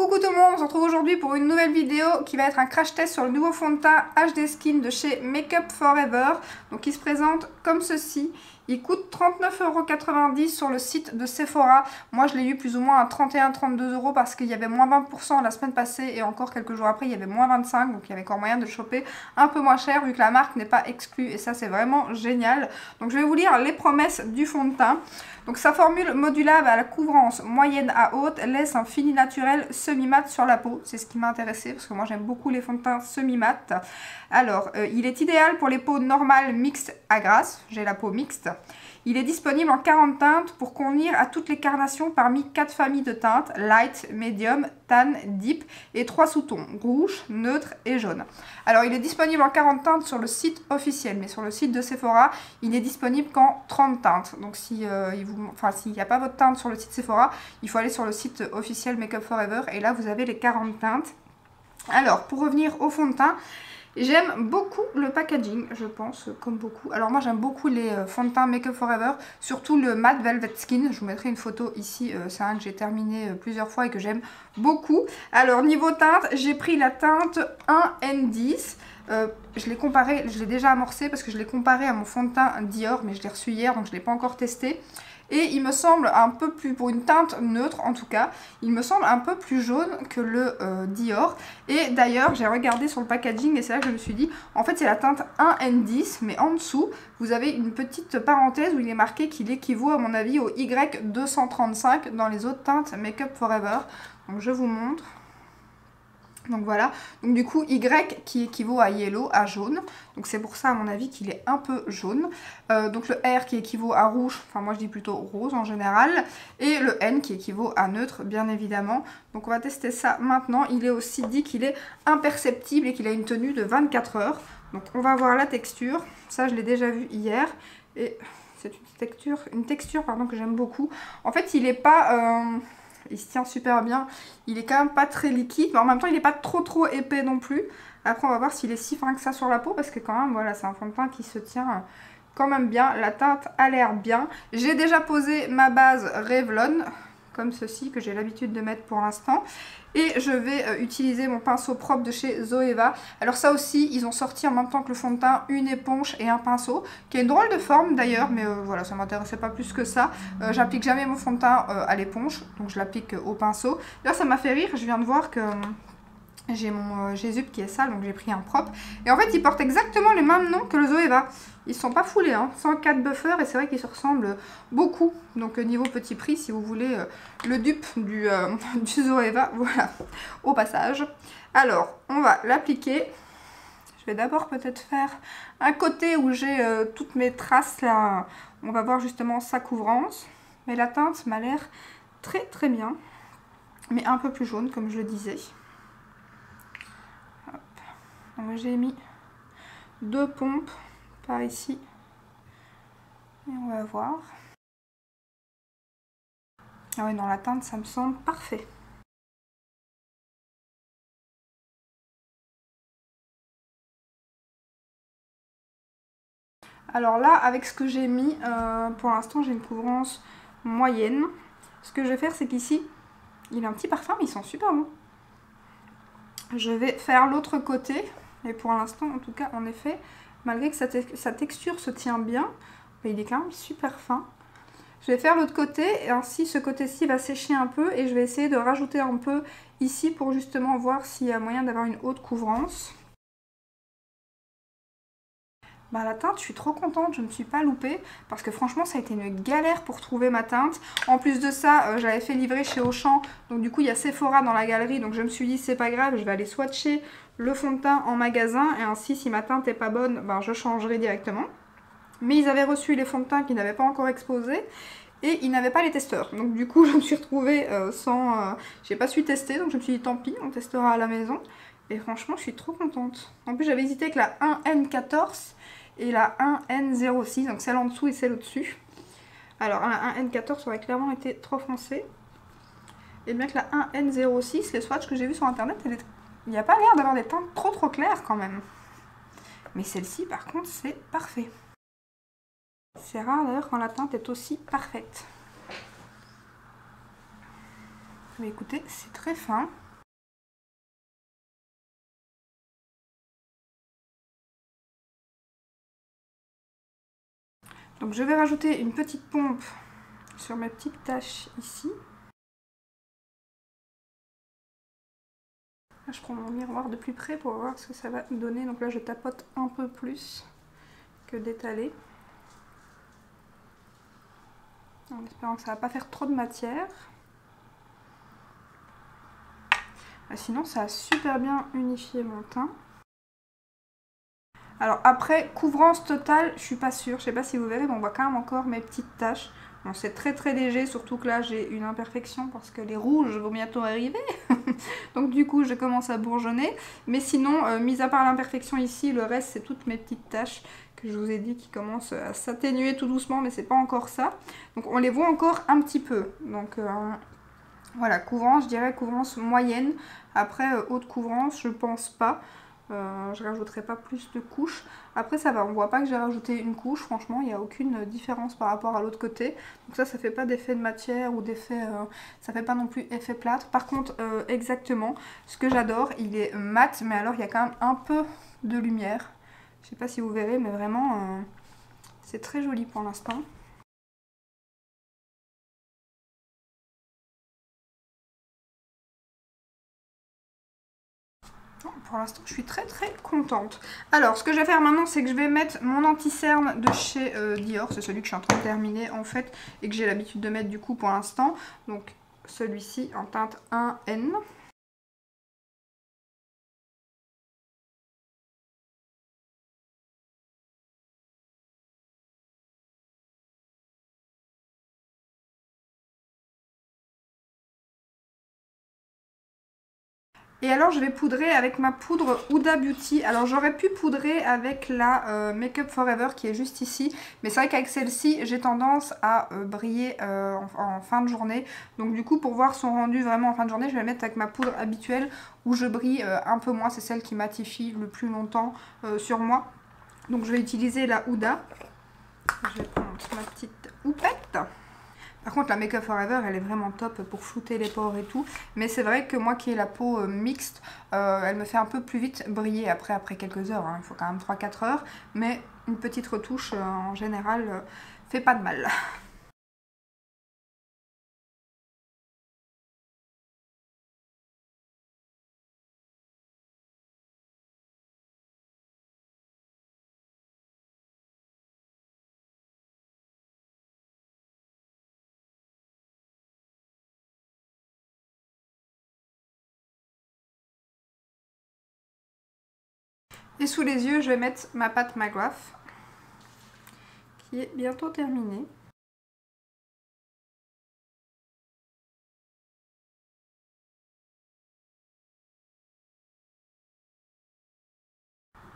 Coucou tout le monde, on se retrouve aujourd'hui pour une nouvelle vidéo qui va être un crash test sur le nouveau fond de teint HD Skin de chez Make Up For Ever. Donc il se présente comme ceci. Il coûte 39,90 € sur le site de Sephora. Moi je l'ai eu plus ou moins à 31-32 € parce qu'il y avait moins 20% la semaine passée et encore quelques jours après il y avait moins 25 €. Donc il y avait encore moyen de le choper un peu moins cher vu que la marque n'est pas exclue et ça c'est vraiment génial. Donc je vais vous lire les promesses du fond de teint. Donc sa formule modulable à la couvrance moyenne à haute laisse un fini naturel semi-mat sur la peau. C'est ce qui m'a intéressé parce que moi j'aime beaucoup les fonds de teint semi-mat. Alors il est idéal pour les peaux normales mixtes à grasses. J'ai la peau mixte. Il est disponible en 40 teintes pour convenir à toutes les carnations parmi 4 familles de teintes, light, medium, tan, deep et 3 sous-tons, rouge, neutre et jaune. Alors il est disponible en 40 teintes sur le site officiel, mais sur le site de Sephora, il n'est disponible qu'en 30 teintes. Donc s'il n'y a pas votre teinte sur le site Sephora, il faut aller sur le site officiel Make Up For Ever et là vous avez les 40 teintes. Alors pour revenir au fond de teint, j'aime beaucoup le packaging, je pense, comme beaucoup. Alors moi j'aime beaucoup les fonds de teint Make Up For Ever, surtout le Matte Velvet Skin. Je vous mettrai une photo ici, c'est un que j'ai terminé plusieurs fois et que j'aime beaucoup. Alors niveau teinte, j'ai pris la teinte 1N10. Je l'ai comparé, je l'ai déjà amorcé parce que je l'ai comparé à mon fond de teint Dior, mais je l'ai reçu hier donc je ne l'ai pas encore testé. Et il me semble un peu plus, pour une teinte neutre en tout cas, il me semble un peu plus jaune que le Dior. Et d'ailleurs, j'ai regardé sur le packaging et c'est là que je me suis dit, en fait c'est la teinte 1N10, mais en dessous, vous avez une petite parenthèse où il est marqué qu'il équivaut à mon avis au Y235 dans les autres teintes Make Up For Ever. Donc je vous montre. Donc voilà, donc du coup Y qui équivaut à yellow, à jaune, donc c'est pour ça à mon avis qu'il est un peu jaune. Donc le R qui équivaut à rouge, enfin moi je dis plutôt rose en général, et le N qui équivaut à neutre bien évidemment. Donc on va tester ça maintenant. Il est aussi dit qu'il est imperceptible et qu'il a une tenue de 24 heures. Donc on va voir la texture, ça je l'ai déjà vu hier, et c'est une texture que j'aime beaucoup. En fait il n'est pas... il se tient super bien, il est quand même pas très liquide, mais en même temps il n'est pas trop épais non plus. Après on va voir s'il est si fin que ça sur la peau, parce que quand même voilà, c'est un fond de teint qui se tient quand même bien. La teinte a l'air bien. J'ai déjà posé ma base Revlon, comme ceci, que j'ai l'habitude de mettre pour l'instant. Et je vais utiliser mon pinceau propre de chez Zoeva. Alors ça aussi, ils ont sorti en même temps que le fond de teint une éponge et un pinceau, qui a une drôle de forme d'ailleurs, mais voilà, ça m'intéressait pas plus que ça. J'applique jamais mon fond de teint à l'éponge, donc je l'applique au pinceau. Là ça m'a fait rire, je viens de voir que... j'ai mon Jésup qui est sale, donc j'ai pris un propre. Et en fait, ils portent exactement les mêmes noms que le Zoeva. Ils ne sont pas foulés, hein. 104 buffer, et c'est vrai qu'ils se ressemblent beaucoup. Donc niveau petit prix, si vous voulez le dupe du Zoeva, voilà, au passage. Alors, on va l'appliquer. Je vais d'abord peut-être faire un côté où j'ai toutes mes traces là. On va voir justement sa couvrance. Mais la teinte m'a l'air très bien. Mais un peu plus jaune, comme je le disais. J'ai mis 2 pompes par ici et on va voir. Ah ouais, dans la teinte ça me semble parfait. Alors là, avec ce que j'ai mis, pour l'instant j'ai une couvrance moyenne. Ce que je vais faire, c'est qu'ici il a un petit parfum mais ils sont super bons. Je vais faire l'autre côté. Et pour l'instant, en tout cas, en effet, malgré que sa texture se tient bien, il est quand même super fin. Je vais faire l'autre côté, et ainsi ce côté-ci va sécher un peu, et je vais essayer de rajouter un peu ici pour justement voir s'il y a moyen d'avoir une haute couvrance. Bah la teinte, je suis trop contente, je ne me suis pas loupée parce que franchement ça a été une galère pour trouver ma teinte. En plus de ça, j'avais fait livrer chez Auchan, donc du coup il y a Sephora dans la galerie, donc je me suis dit c'est pas grave, je vais aller swatcher le fond de teint en magasin et ainsi si ma teinte est pas bonne, ben, je changerai directement. Mais ils avaient reçu les fonds de teint qu'ils n'avaient pas encore exposés et ils n'avaient pas les testeurs. Donc du coup je me suis retrouvée sans... j'ai pas su tester, donc je me suis dit tant pis, on testera à la maison. Et franchement je suis trop contente. En plus j'avais hésité avec la 1N14 et la 1N06, donc celle en dessous et celle au-dessus. Alors la 1N14 aurait clairement été trop foncée. Et bien que la 1N06, les swatchs que j'ai vus sur internet, il n'y a pas l'air d'avoir des teintes trop claires quand même. Mais celle-ci par contre c'est parfait. C'est rare d'ailleurs quand la teinte est aussi parfaite. Mais écoutez, c'est très fin. Donc je vais rajouter une petite pompe sur mes petites taches ici. Là, je prends mon miroir de plus près pour voir ce que ça va donner. Donc là je tapote un peu plus que d'étaler. En espérant que ça ne va pas faire trop de matière. Sinon ça a super bien unifié mon teint. Alors après, couvrance totale, je suis pas sûre. Je sais pas si vous verrez, mais on voit quand même encore mes petites taches. Bon, c'est très très léger, surtout que là j'ai une imperfection parce que les rouges vont bientôt arriver. Donc du coup je commence à bourgeonner. Mais sinon, mis à part l'imperfection ici, le reste c'est toutes mes petites taches que je vous ai dit qui commencent à s'atténuer tout doucement, mais c'est pas encore ça. Donc on les voit encore un petit peu. Donc voilà, couvrance, je dirais couvrance moyenne. Après, haute couvrance, je pense pas. Je rajouterai pas plus de couches. Après ça va, on voit pas que j'ai rajouté une couche. Franchement, il n'y a aucune différence par rapport à l'autre côté. Donc ça fait pas d'effet de matière ou d'effet... ça fait pas non plus effet plâtre. Par contre, exactement, ce que j'adore, il est mat. Mais alors, il y a quand même un peu de lumière. Je sais pas si vous verrez, mais vraiment, c'est très joli pour l'instant. Pour l'instant, je suis très très contente. Alors, ce que je vais faire maintenant, c'est que je vais mettre mon anti-cerne de chez Dior. C'est celui que je suis en train de terminer, en fait, et que j'ai l'habitude de mettre, du coup, pour l'instant. Donc, celui-ci en teinte 1N. Et alors je vais poudrer avec ma poudre Huda Beauty. Alors j'aurais pu poudrer avec la Make Up Forever qui est juste ici. Mais c'est vrai qu'avec celle-ci j'ai tendance à briller en fin de journée. Donc du coup pour voir son rendu vraiment en fin de journée, je vais la mettre avec ma poudre habituelle où je brille un peu moins. C'est celle qui matifie le plus longtemps sur moi. Donc je vais utiliser la Huda. Je vais prendre ma petite houppette. Par contre la Make Up Forever elle est vraiment top pour flouter les pores et tout. Mais c'est vrai que moi qui ai la peau mixte, elle me fait un peu plus vite briller après quelques heures. Hein. Il faut quand même 3-4 heures. Mais une petite retouche en général fait pas de mal. Et sous les yeux je vais mettre ma pâte McGrath qui est bientôt terminée.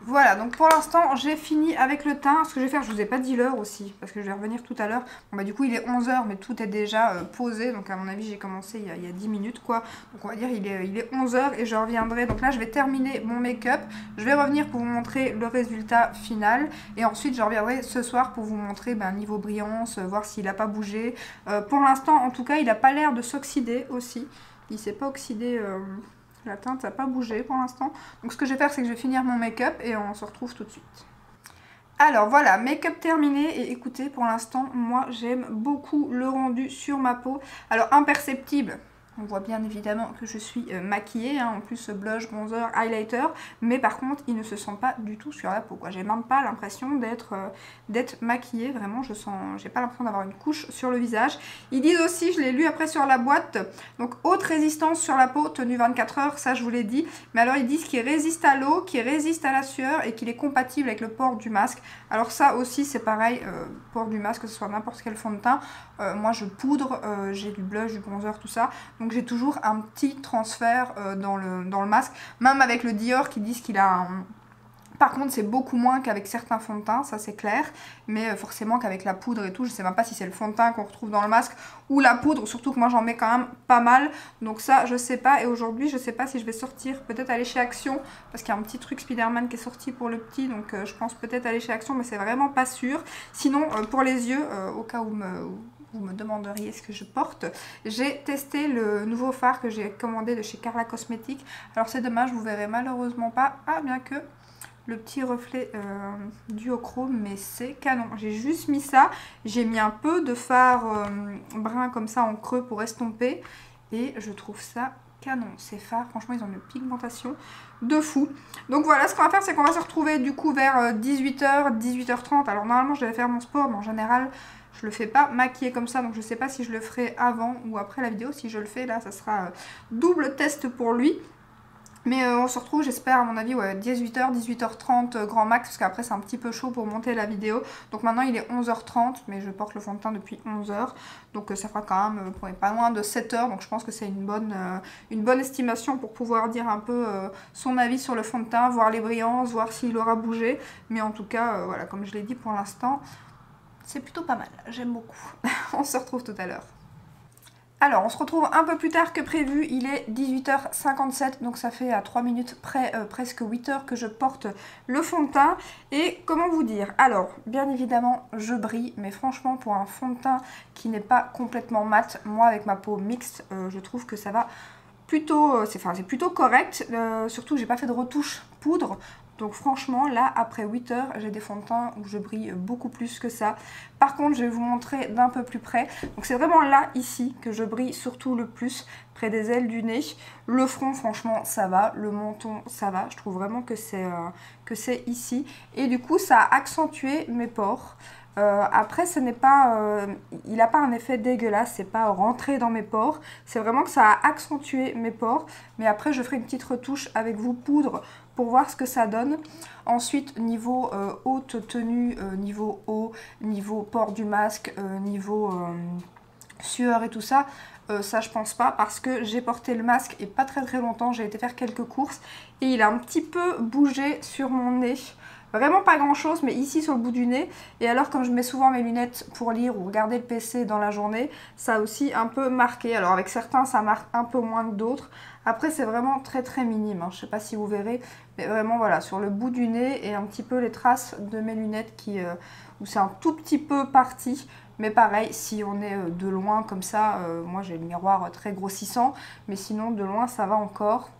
Voilà, donc pour l'instant j'ai fini avec le teint. Ce que je vais faire, je vous ai pas dit l'heure aussi, parce que je vais revenir tout à l'heure. Bon bah du coup il est 11 h, mais tout est déjà posé. Donc à mon avis j'ai commencé il y a 10 minutes quoi. Donc on va dire il est 11 h et je reviendrai. Donc là je vais terminer mon make-up. Je vais revenir pour vous montrer le résultat final. Et ensuite je reviendrai ce soir pour vous montrer niveau brillance, voir s'il n'a pas bougé. Pour l'instant en tout cas il n'a pas l'air de s'oxyder aussi. Il s'est pas oxydé... La teinte n'a pas bougé pour l'instant. Donc ce que je vais faire, c'est que je vais finir mon make-up et on se retrouve tout de suite. Alors voilà, make-up terminé et écoutez, pour l'instant, moi j'aime beaucoup le rendu sur ma peau. Alors imperceptible. On voit bien évidemment que je suis maquillée, hein, en plus blush, bronzer, highlighter, mais par contre il ne se sent pas du tout sur la peau. J'ai même pas l'impression d'être maquillée, vraiment j'ai pas l'impression d'avoir une couche sur le visage. Ils disent aussi, je l'ai lu après sur la boîte, donc haute résistance sur la peau, tenue 24 heures, ça je vous l'ai dit. Mais alors ils disent qu'il résiste à l'eau, qu'il résiste à la sueur et qu'il est compatible avec le port du masque. Alors ça aussi c'est pareil, port du masque, que ce soit n'importe quel fond de teint. Moi je poudre, j'ai du blush, du bronzer, tout ça. Donc j'ai toujours un petit transfert dans le masque. Même avec le Dior qui disent qu'il a un... Par contre c'est beaucoup moins qu'avec certains fonds de teint, ça c'est clair. Mais forcément qu'avec la poudre et tout, je sais même pas si c'est le fond de teint qu'on retrouve dans le masque ou la poudre. Surtout que moi j'en mets quand même pas mal. Donc ça je sais pas. Et aujourd'hui je sais pas si je vais sortir, peut-être aller chez Action. Parce qu'il y a un petit truc Spider-Man qui est sorti pour le petit. Donc je pense peut-être aller chez Action, mais c'est vraiment pas sûr. Sinon pour les yeux, au cas où vous me demanderiez ce que je porte, j'ai testé le nouveau fard que j'ai commandé de chez Carla Cosmetics. Alors c'est dommage, vous verrez malheureusement pas, bien que le petit reflet duochrome, mais c'est canon. J'ai juste mis ça, j'ai mis un peu de fard brun comme ça en creux pour estomper et je trouve ça canon. Ces fards, franchement, ils ont une pigmentation de fou. Donc voilà, ce qu'on va faire, c'est qu'on va se retrouver du coup vers 18h, 18h30. Alors normalement, je devais faire mon sport, mais en général, je le fais pas maquillée comme ça, donc je sais pas si je le ferai avant ou après la vidéo. Si je le fais, là, ça sera double test pour lui. Mais on se retrouve, j'espère, à mon avis, ouais, 18h, 18h30 grand max, parce qu'après c'est un petit peu chaud pour monter la vidéo. Donc maintenant il est 11h30, mais je porte le fond de teint depuis 11h. Donc ça fera quand même pas loin de 7h, donc je pense que c'est une bonne estimation pour pouvoir dire un peu son avis sur le fond de teint, voir les brillances, voir s'il aura bougé. Mais en tout cas, voilà, comme je l'ai dit pour l'instant, c'est plutôt pas mal, j'aime beaucoup. On se retrouve tout à l'heure. Alors, on se retrouve un peu plus tard que prévu, il est 18h57, donc ça fait à 3 minutes près, presque 8h que je porte le fond de teint. Et comment vous dire? Alors, bien évidemment, je brille, mais franchement, pour un fond de teint qui n'est pas complètement mat, moi avec ma peau mixte, je trouve que ça va plutôt, c'est plutôt correct. Surtout, j'ai pas fait de retouche poudre. Donc franchement, là, après 8 heures, j'ai des fonds de teint où je brille beaucoup plus que ça. Par contre, je vais vous montrer d'un peu plus près. Donc c'est vraiment là, ici, que je brille surtout le plus, près des ailes du nez. Le front, franchement, ça va. Le menton, ça va. Je trouve vraiment que c'est ici. Et du coup, ça a accentué mes pores. Après, ce n'est pas, il n'a pas un effet dégueulasse, c'est pas rentré dans mes pores, c'est vraiment que ça a accentué mes pores. Mais après, je ferai une petite retouche avec vous poudre pour voir ce que ça donne. Ensuite, niveau haute tenue, niveau haut, niveau port du masque, niveau sueur et tout ça, ça je pense pas parce que j'ai porté le masque et pas très longtemps, j'ai été faire quelques courses et il a un petit peu bougé sur mon nez. Vraiment pas grand chose, mais ici sur le bout du nez. Et alors comme je mets souvent mes lunettes pour lire ou regarder le PC dans la journée, ça a aussi un peu marqué. Alors avec certains ça marque un peu moins que d'autres. Après c'est vraiment très minime, hein. Je sais pas si vous verrez. Mais vraiment voilà, sur le bout du nez et un petit peu les traces de mes lunettes où c'est un tout petit peu parti. Mais pareil, si on est de loin comme ça, moi j'ai le miroir très grossissant. Mais sinon de loin ça va encore.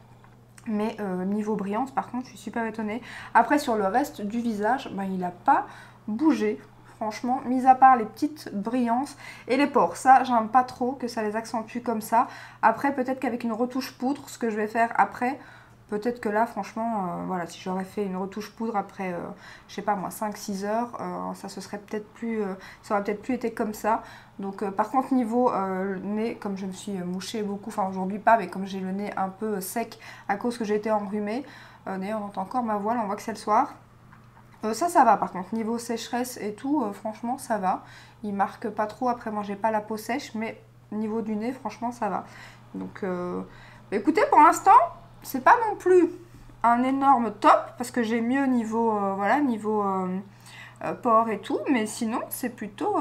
Mais niveau brillance, par contre, je suis super étonnée. Après, sur le reste du visage, bah, il n'a pas bougé. Franchement, mis à part les petites brillances et les pores. Ça, j'aime pas trop que ça les accentue comme ça. Après, peut-être qu'avec une retouche poudre, ce que je vais faire après, peut-être que là, franchement, voilà, si j'aurais fait une retouche poudre après, je sais pas moi, 5-6 heures, ça aurait peut-être plus été comme ça. Donc par contre niveau nez, comme je me suis mouchée beaucoup, enfin aujourd'hui pas, mais comme j'ai le nez un peu sec à cause que j'ai été enrhumée, d'ailleurs on entend encore ma voix, là, on voit que c'est le soir. Ça va par contre, niveau sécheresse et tout, franchement ça va. Il marque pas trop, après moi j'ai pas la peau sèche, mais niveau du nez franchement ça va. Donc écoutez, pour l'instant c'est pas non plus un énorme top, parce que j'ai mieux niveau, voilà, niveau pores et tout, mais sinon c'est plutôt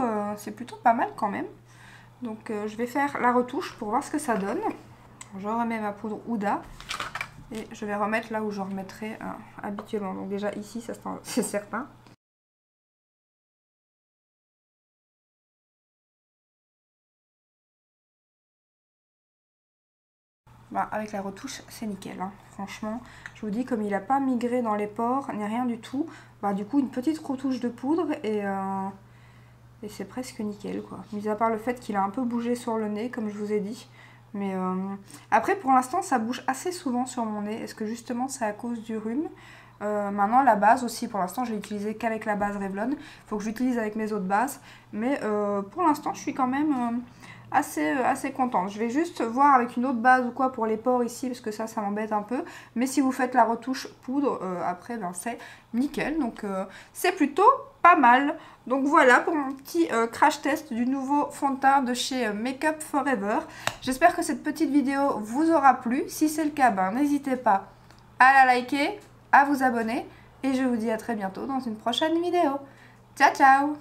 pas mal quand même. Donc je vais faire la retouche pour voir ce que ça donne. Je remets ma poudre Huda et je vais remettre là où je remettrai habituellement. Donc déjà ici, ça c'est certain. Bah, avec la retouche, c'est nickel, hein. Franchement, je vous dis, comme il n'a pas migré dans les pores, ni rien du tout, bah du coup une petite retouche de poudre et c'est presque nickel, quoi. Mis à part le fait qu'il a un peu bougé sur le nez, comme je vous ai dit. Mais après, pour l'instant, ça bouge assez souvent sur mon nez. Est-ce que justement, c'est à cause du rhume? Maintenant, la base aussi, pour l'instant, je l'ai utilisée qu'avec la base Revlon. Il faut que j'utilise avec mes autres bases. Mais pour l'instant, je suis quand même assez contente. Je vais juste voir avec une autre base ou quoi pour les pores ici, parce que ça m'embête un peu. Mais si vous faites la retouche poudre, après, ben, c'est nickel. Donc, c'est plutôt pas mal. Donc voilà pour mon petit crash test du nouveau fond de teint de chez Make Up For Ever. J'espère que cette petite vidéo vous aura plu. Si c'est le cas, ben, n'hésitez pas à la liker, à vous abonner. Et je vous dis à très bientôt dans une prochaine vidéo. Ciao, ciao!